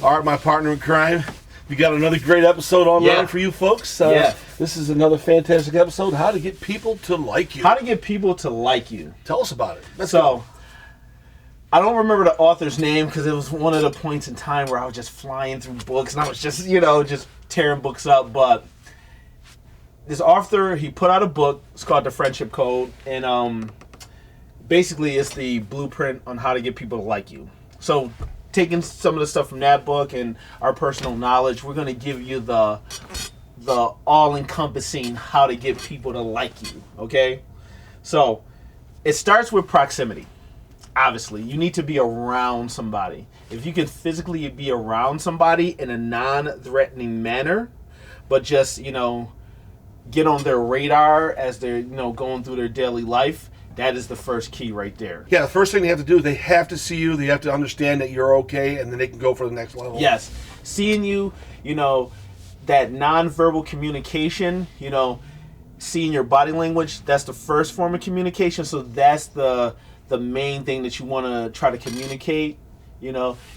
All right, my partner in crime. We got another great episode online for you folks. This is another fantastic episode. How to get people to like you. How to get people to like you. Tell us about it. I don't remember the author's name because it was one of the points in time where I was just flying through books and I was just, just tearing books up. But this author, he put out a book. It's called The Friendship Code. And basically it's the blueprint on how to get people to like you. So taking some of the stuff from that book and our personal knowledge, we're going to give you the all-encompassing how to get people to like you, okay? So it starts with proximity. Obviously, you need to be around somebody. If you can physically be around somebody in a non-threatening manner, but just, get on their radar as they're, going through their daily life, that is the first key right there. Yeah, the first thing they have to do is they have to see you. They have to understand that you're okay, and then they can go for the next level. Yes. Seeing you, that nonverbal communication, seeing your body language, that's the first form of communication. So that's the main thing that you want to try to communicate,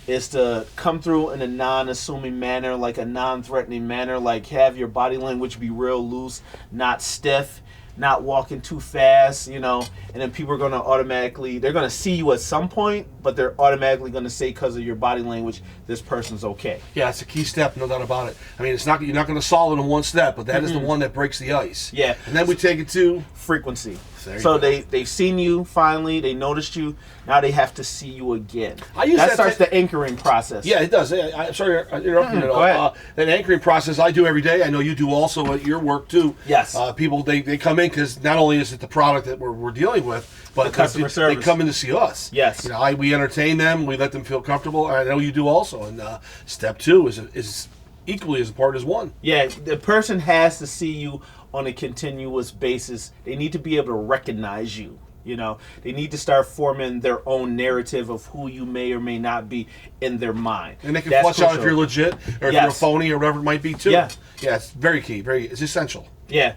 is to come through in a non-assuming manner, like a non-threatening manner, like have your body language be real loose, not stiff, not walking too fast, and then people are going to they're going to see you at some point, but they're automatically going to say, because of your body language, this person's okay. Yeah, it's a key step, no doubt about it. I mean, you're not going to solve it in one step, but that is the one that breaks the ice. Yeah. And then we take it to frequency. So they've seen you finally, they noticed you, now they have to see you again. That starts the anchoring process. Yeah, it does. I'm sorry interrupting at all. Go ahead. That anchoring process I do every day. I know you do also at your work too. Yes. People they come in because not only is it the product that we're dealing with, but the customer service. They come in to see us. Yes. We entertain them. We let them feel comfortable. I know you do also. And step 2 is equally as important as 1. Yeah, the person has to see you on a continuous basis. They need to be able to recognize you. They need to start forming their own narrative of who you may or may not be in their mind. And they can flush out if you're legit or if you're a phony or whatever it might be too. Yeah. Yeah, it's very key. It's essential. Yeah.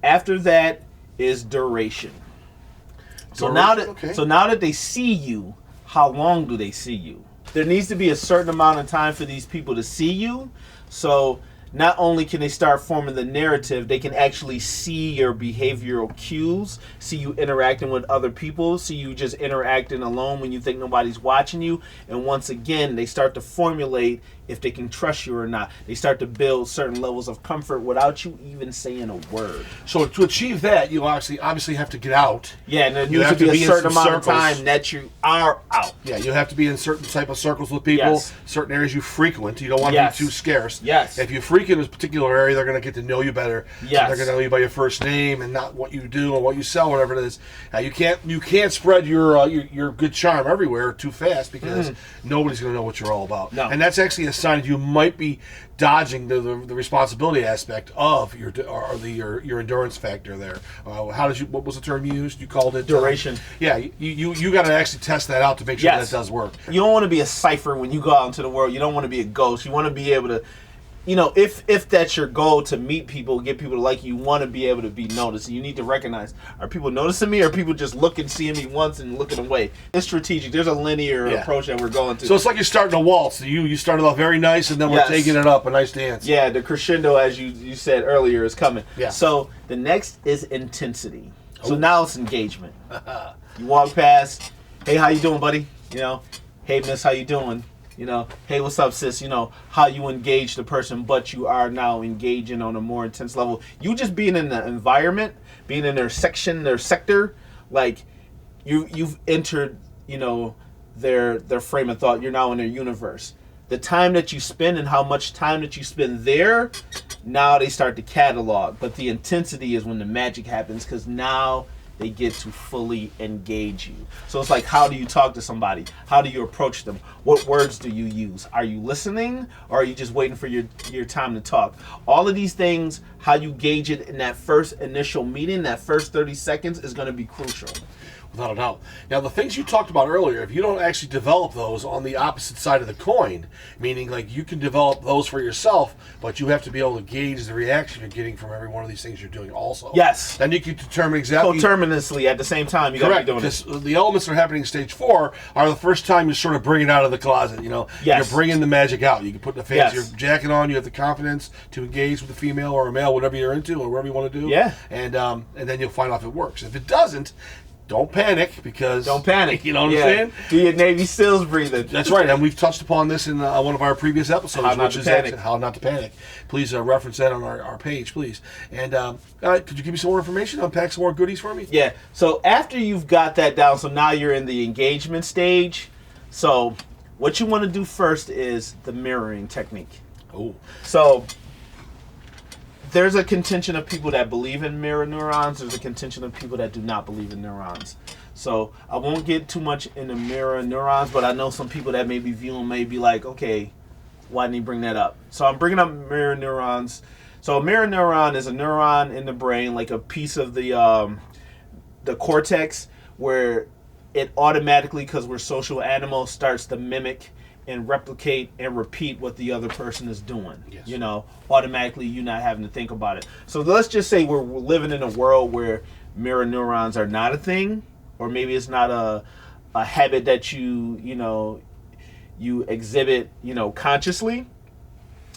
After that is duration. So now that they see you, how long do they see you? There needs to be a certain amount of time for these people to see you. So not only can they start forming the narrative, they can actually see your behavioral cues, see you interacting with other people, see you just interacting alone when you think nobody's watching you. And once again, they start to formulate if they can trust you or not. They start to build certain levels of comfort without you even saying a word. So to achieve that, you obviously have to get out. Yeah, and there needs to be a certain amount of time that you are out. Yeah, you have to be in certain type of circles with people, certain areas you frequent. You don't want to be too scarce. Yes. If you frequent in a particular area, they're going to get to know you better. Yes. They're going to know you by your first name and not what you do or what you sell, whatever it is. You can't spread your good charm everywhere too fast because nobody's going to know what you're all about. No. And that's actually a sign that you might be dodging the responsibility aspect of your endurance factor there. What was the term you used? You called it duration. Yeah, you got to actually test that out to make sure that does work. You don't want to be a cipher when you go out into the world. You don't want to be a ghost. You want to be able to, if that's your goal, to meet people, get people to like you, you want to be able to be noticed. You need to recognize, are people noticing me, or are people just looking, seeing me once and looking away? It's strategic. There's a linear approach that we're going to. So it's like you're starting a waltz. You started off very nice, and then we're taking it up, a nice dance. Yeah, the crescendo, as you said earlier, is coming. Yeah. So the next is intensity. So now it's engagement. You walk past, hey, how you doing, buddy? Hey, miss, how you doing? Hey, what's up, sis? How you engage the person, but you are now engaging on a more intense level. You just being in the environment, being in their section, their sector, like you've entered, their frame of thought. You're now in their universe. The time that you spend and how much time that you spend there, now they start to catalog. But the intensity is when the magic happens, because now they get to fully engage you. So it's like, how do you talk to somebody? How do you approach them? What words do you use? Are you listening, or are you just waiting for your time to talk? All of these things, how you gauge it in that first initial meeting, that first 30 seconds is going to be crucial. Without a doubt. Now, the things you talked about earlier, if you don't actually develop those on the opposite side of the coin, meaning like you can develop those for yourself, but you have to be able to gauge the reaction you're getting from every one of these things you're doing also. Yes. Then you can determine exactly simultaneously at the same time. You got to be doing it. Because the elements that are happening in stage 4 are the first time you sort of bring it out of the closet. You're bringing the magic out. You can put the fancy jacket on. You have the confidence to engage with a female or a male, whatever you're into or whatever you want to do. Yeah. And then you'll find out if it works. If it doesn't, don't panic because... Don't panic. You know what I'm saying? Do your Navy SEALs breathing. That's right, and we've touched upon this in one of our previous episodes, How not to panic. Please reference that on our page, please. And could you give me some more information? Unpack some more goodies for me? Yeah, so after you've got that down, so now you're in the engagement stage. So what you want to do first is the mirroring technique. Oh. So... there's a contingent of people that believe in mirror neurons. There's a contingent of people that do not believe in neurons. So I won't get too much into mirror neurons, but I know some people that may be viewing may be like, okay, why didn't he bring that up? So I'm bringing up mirror neurons. So a mirror neuron is a neuron in the brain, like a piece of the cortex, where it automatically, because we're social animals, starts to mimic and replicate and repeat what the other person is doing. Yes. Automatically you not having to think about it. So let's just say we're living in a world where mirror neurons are not a thing, or maybe it's not a habit that you exhibit, consciously.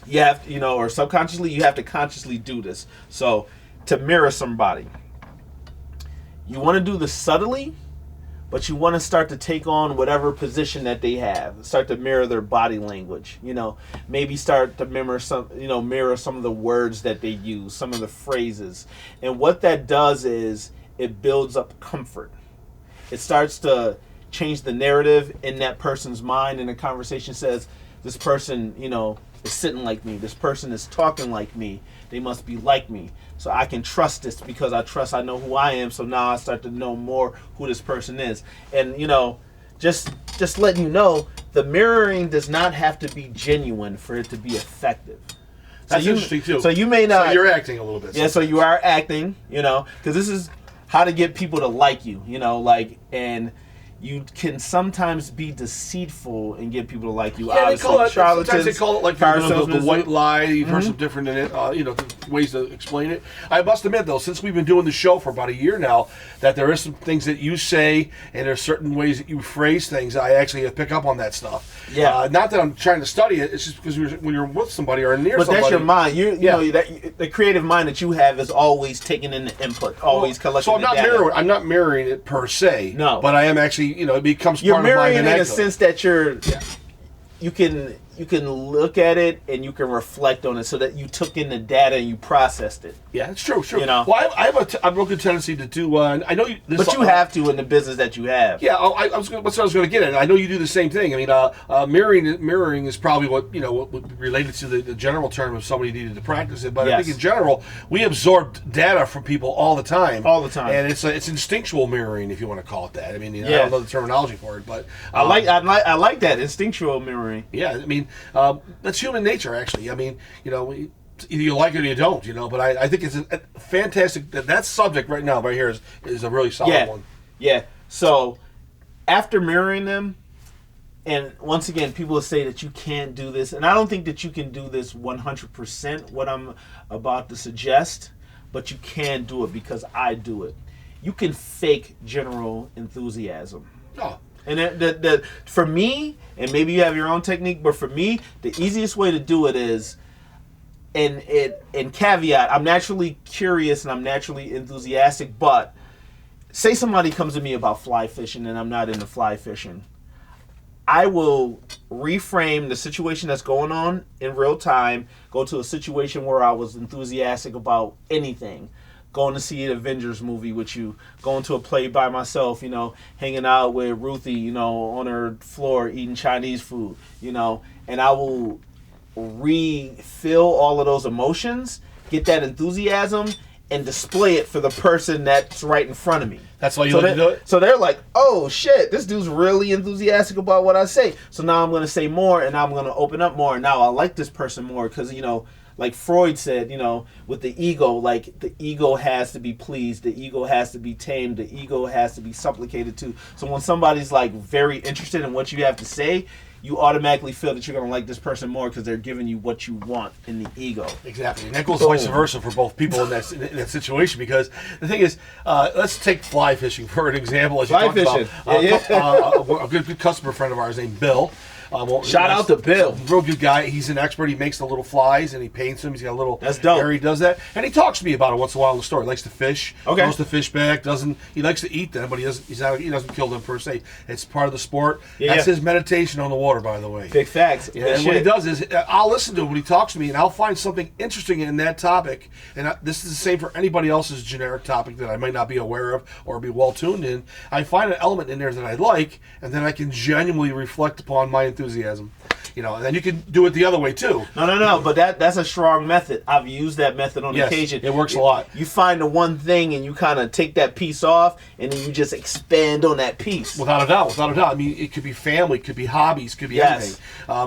You have, or subconsciously, you have to consciously do this. So to mirror somebody, you want to do this subtly, but you want to start to take on whatever position that they have. Start to mirror their body language. Maybe start to mirror some of the words that they use, some of the phrases. And what that does is it builds up comfort. It starts to change the narrative in that person's mind, and the conversation says, this person, is sitting like me. This person is talking like me. They must be like me. So I can trust this because I know who I am. So now I start to know more who this person is. And, just letting you know, the mirroring does not have to be genuine for it to be effective. That's interesting, too. So you may not... So you're acting a little bit. Yeah, so you are acting, because this is how to get people to like you, and... you can sometimes be deceitful and get people to like you. Yeah, sometimes they call it like the white lie. You've heard some different ways to explain it. I must admit, though, since we've been doing the show for about a year now, that there is some things that you say and there's certain ways that you phrase things. I actually pick up on that stuff. Yeah. Not that I'm trying to study it. It's just because when you're with somebody or near somebody. But that's your mind. The creative mind that you have is always taking in the input, always collecting the data. So I'm not mirroring it per se. No. But I am actually, it becomes you're part of my mirroring vernacular. in a sense that you can look at it and you can reflect on it, so that you took in the data and you processed it. Yeah, it's true. Well, I have a real good tendency to do. I know you. But you have to in the business that you have. Yeah, that's what I was going to get at. I know you do the same thing. I mean, mirroring is probably what related to the general term if somebody needed to practice it. But I think in general, we absorb data from people all the time. All the time, and it's instinctual mirroring, if you want to call it that. I mean, I don't know the terminology for it, but I like that instinctual mirroring. Yeah, I mean, that's human nature, actually. I mean, either you like it or you don't, But I think it's a fantastic. That subject right now, right here, is a really solid one. Yeah. So after mirroring them, and once again, people will say that you can't do this, and I don't think that you can do this 100%. What I'm about to suggest, but you can do it because I do it. You can fake general enthusiasm. Oh. And for me, and maybe you have your own technique, but for me, the easiest way to do it is, and caveat, I'm naturally curious and I'm naturally enthusiastic, but say somebody comes to me about fly fishing and I'm not into fly fishing. I will reframe the situation that's going on in real time, go to a situation where I was enthusiastic about anything. Going to see an Avengers movie with you, going to a play by myself, hanging out with Ruthie, on her floor eating Chinese food, and I will refill all of those emotions, get that enthusiasm, and display it for the person that's right in front of me. That's why you like to do it? So they're like, oh shit, this dude's really enthusiastic about what I say. So now I'm going to say more, and I'm going to open up more, and now I like this person more because, like Freud said, with the ego, like the ego has to be pleased, the ego has to be tamed, the ego has to be supplicated to. So when somebody's like very interested in what you have to say, you automatically feel that you're going to like this person more because they're giving you what you want in the ego. Exactly. And that goes vice versa for both people in that situation, because the thing is, let's take fly fishing for an example. As you Fly fishing. A good customer friend of ours named Bill. Shout out to Bill. Real good guy. He's an expert. He makes the little flies and he paints them. He's got a little That's dope. area he does that. And he talks to me about it once in a while in the store. He likes to fish. Okay. Throws the fish back. He likes to eat them, but he doesn't kill them per se. It's part of the sport. Yeah. That's his meditation on the water, by the way. Big facts. Yeah, and what he does is, I'll listen to him when he talks to me, and I'll find something interesting in that topic. And this is the same for anybody else's generic topic that I might not be aware of or be well tuned in. I find an element in there that I like, and then I can genuinely reflect upon my enthusiasm. And then you can do it the other way too. No. But that's a strong method. I've used that method on occasion. It works a lot. You find the one thing and you kind of take that piece off, and then you just expand on that piece. Without a doubt. I mean, it could be family, it could be hobbies, it could be anything.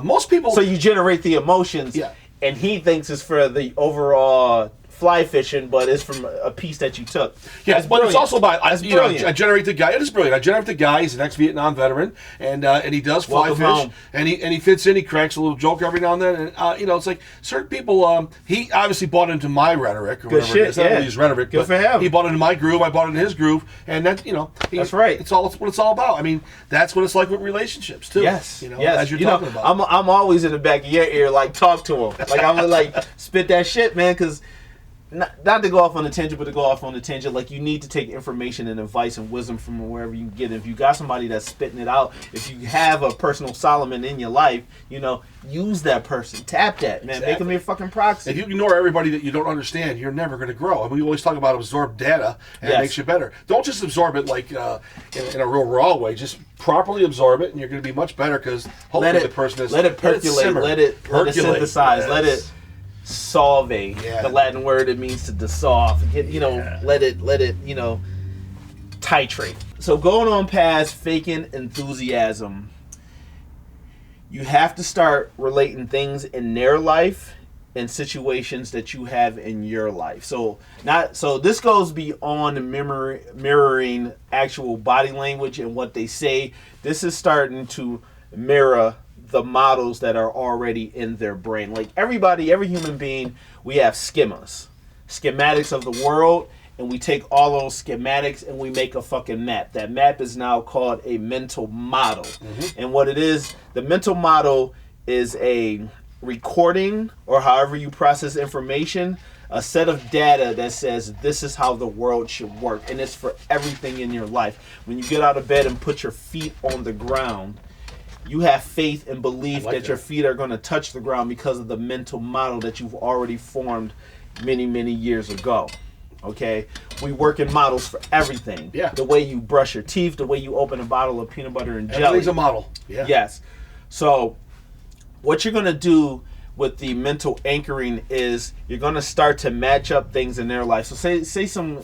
Most people. So you generate the emotions. Yeah. And he thinks it's for the overall fly fishing, but it's from a piece that you took. Yeah, but it's also about I generate the guy. It is brilliant. I generate the guy. He's an ex-Vietnam veteran, and he does fly Welcome fish, home. and he fits in. He cracks a little joke every now and then, and it's like certain people. He obviously bought into my rhetoric or Good whatever shit, it is. I don't really use rhetoric, Good but for him. he bought into my groove. I bought into his groove, and that that's right. It's what it's all about. I mean, that's what it's like with relationships too. Yes, as you're talking about. I'm always in the back of your ear, like talk to him, like I'm gonna like spit that shit, man, because. Not to go off on a tangent, but to go off on a tangent, like you need to take information and advice and wisdom from wherever you get it. If you got somebody that's spitting it out, if you have a personal Solomon in your life, use that person. Tap that, man. Exactly. Make them your fucking proxy. If you ignore everybody that you don't understand, you're never going to grow. And we always talk about absorb data, and it makes you better. Don't just absorb it like in a real raw way. Just properly absorb it, and you're going to be much better because hopefully the person is... Let it percolate. Let it synthesize. Yes. Let it... solve the Latin word it means to dissolve. Let it titrate. So going on past faking enthusiasm, you have to start relating things in their life and situations that you have in your life. So this goes beyond mirroring actual body language and what they say. This is starting to mirror the models that are already in their brain. Like every human being, we have schematics of the world, and we take all those schematics and we make a fucking map. That map is now called a mental model. Mm-hmm. And what it is, the mental model is a recording, or however you process information, a set of data that says this is how the world should work, and it's for everything in your life. When you get out of bed and put your feet on the ground, you have faith and belief that your feet are going to touch the ground because of the mental model that you've already formed many, many years ago. Okay? We work in models for everything. Yeah. The way you brush your teeth, the way you open a bottle of peanut butter and jelly. Everything's a model. Yeah. Yes. So what you're going to do with the mental anchoring is you're going to start to match up things in their life. So say some,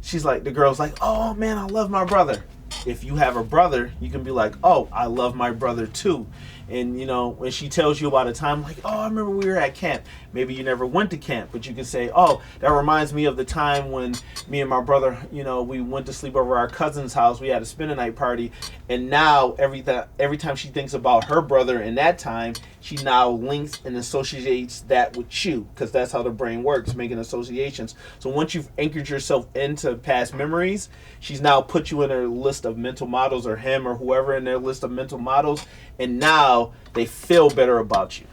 she's like, the girl's like, oh man, I love my brother. If you have a brother, you can be like, oh, I love my brother too. And, when she tells you about a time, like, oh, I remember we were at camp. Maybe you never went to camp, but you can say, oh, that reminds me of the time when me and my brother, we went to sleep over our cousin's house. We had a spend-a-night party. And now every time she thinks about her brother in that time, she now links and associates that with you, because that's how the brain works, making associations. So once you've anchored yourself into past memories, she's now put you in her list of mental models, or him or whoever in their list of mental models, and now they feel better about you.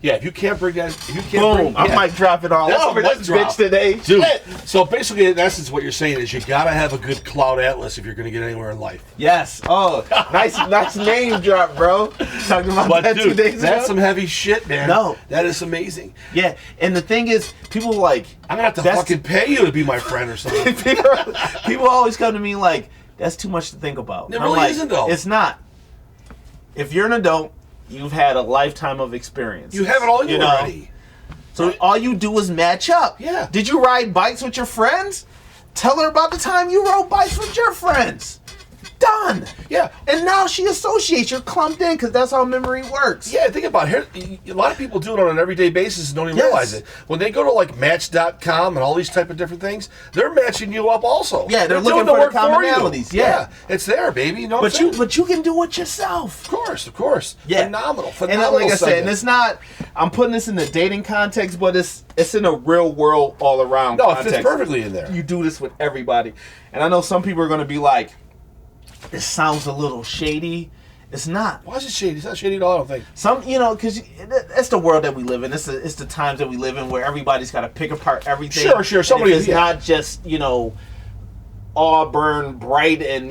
Yeah, if you can't bring that, I might drop it all over this bitch today. Dude, so basically, in essence, what you're saying is you got to have a good cloud atlas if you're going to get anywhere in life. Yes. Oh, nice name drop, bro. Talking about that 2 days ago. That's some heavy shit, man. No. That is amazing. Yeah, and the thing is, people like... I'm going to have to fucking pay you to be my friend or something. people always come to me like, that's too much to think about. It really isn't, though. It's not. If you're an adult, you've had a lifetime of experience. You have it all in you already. So all you do is match up. Yeah. Did you ride bikes with your friends? Tell her about the time you rode bikes with your friends. Done. Yeah. And now she associates. You're clumped in because that's how memory works. Yeah, think about it. Here, a lot of people do it on an everyday basis and don't even realize it. When they go to like Match.com and all these type of different things, they're matching you up also. Yeah, they're doing looking for work the commonalities. Yeah, it's there, baby. You know what I'm saying? But you can do it yourself. Of course. Yeah. Phenomenal. And like I said, and it's not. I'm putting this in the dating context, but it's in a real world all around. No, context. it fits perfectly in there. You do this with everybody, and I know some people are going to be like, "This sounds a little shady." It's not. Why is it shady? It's not shady at all, I don't think. Because it's the world that we live in. It's the times that we live in where everybody's got to pick apart everything. Sure. It's not just, all burn bright and,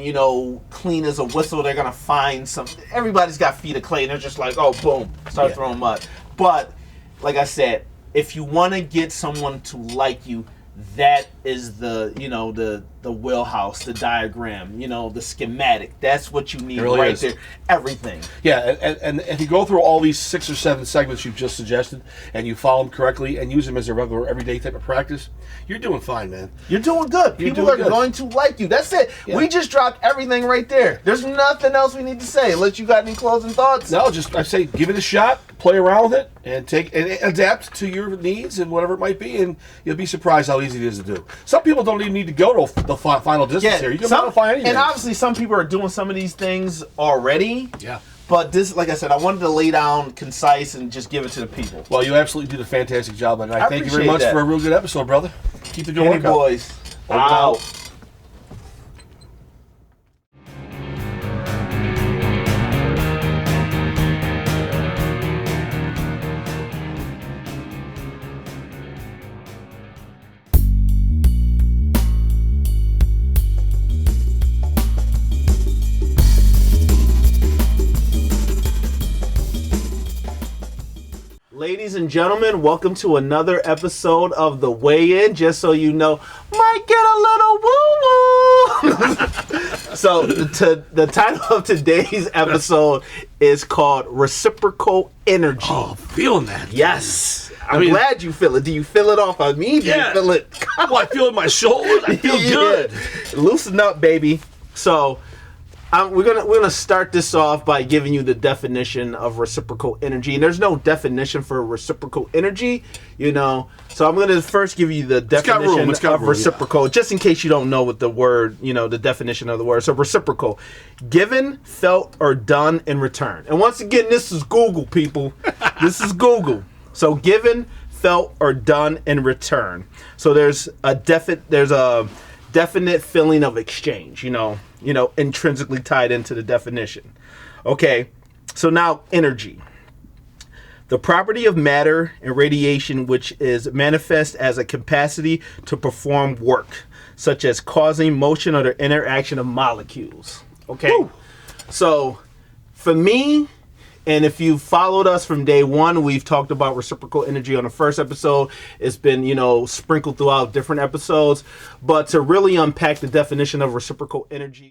clean as a whistle. They're going to find something. Everybody's got feet of clay and they're just like, oh, boom, start throwing mud. But, like I said, if you want to get someone to like you, that is the wheelhouse, the diagram, the schematic. That's what you need really there. Everything. Yeah, and if you go through all these 6 or 7 segments you've just suggested and you follow them correctly and use them as a regular everyday type of practice, you're doing fine, man. You're doing good. People are going to like you. That's it. Yeah. We just dropped everything right there. There's nothing else we need to say unless you got any closing thoughts. No, I say give it a shot, play around with it, and adapt to your needs and whatever it might be, and you'll be surprised how easy it is to do. Some people don't even need to go to the final distance here. You can modify anything. And obviously some people are doing some of these things already. Yeah. But this, like I said, I wanted to lay down concise and just give it to the people. Well, you absolutely did a fantastic job, and I thank you very much for a real good episode, brother. Keep the good work up. Boys. Out. Ladies and gentlemen, welcome to another episode of The Weigh In. Just so you know, might get a little woo-woo. So the title of today's episode is called Reciprocal Energy. Oh, feeling that. Yes. I'm glad you feel it. Do you feel it off of me? Do you feel it? Well, I feel it in my shoulders. I feel good. Loosen up, baby. So we're gonna start this off by giving you the definition of reciprocal energy, and there's no definition for reciprocal energy, So I'm gonna first give you the definition of reciprocal, just in case you don't know what the word, the definition of the word. So reciprocal, given, felt, or done in return. And once again, this is Google, people. This is Google. So given, felt, or done in return. So there's a definite feeling of exchange, intrinsically tied into the definition. Okay, so now energy. The property of matter and radiation which is manifest as a capacity to perform work, such as causing motion or the interaction of molecules. Okay, so for me, and if you followed us from day one, we've talked about reciprocal energy on the first episode. It's been, sprinkled throughout different episodes. But to really unpack the definition of reciprocal energy,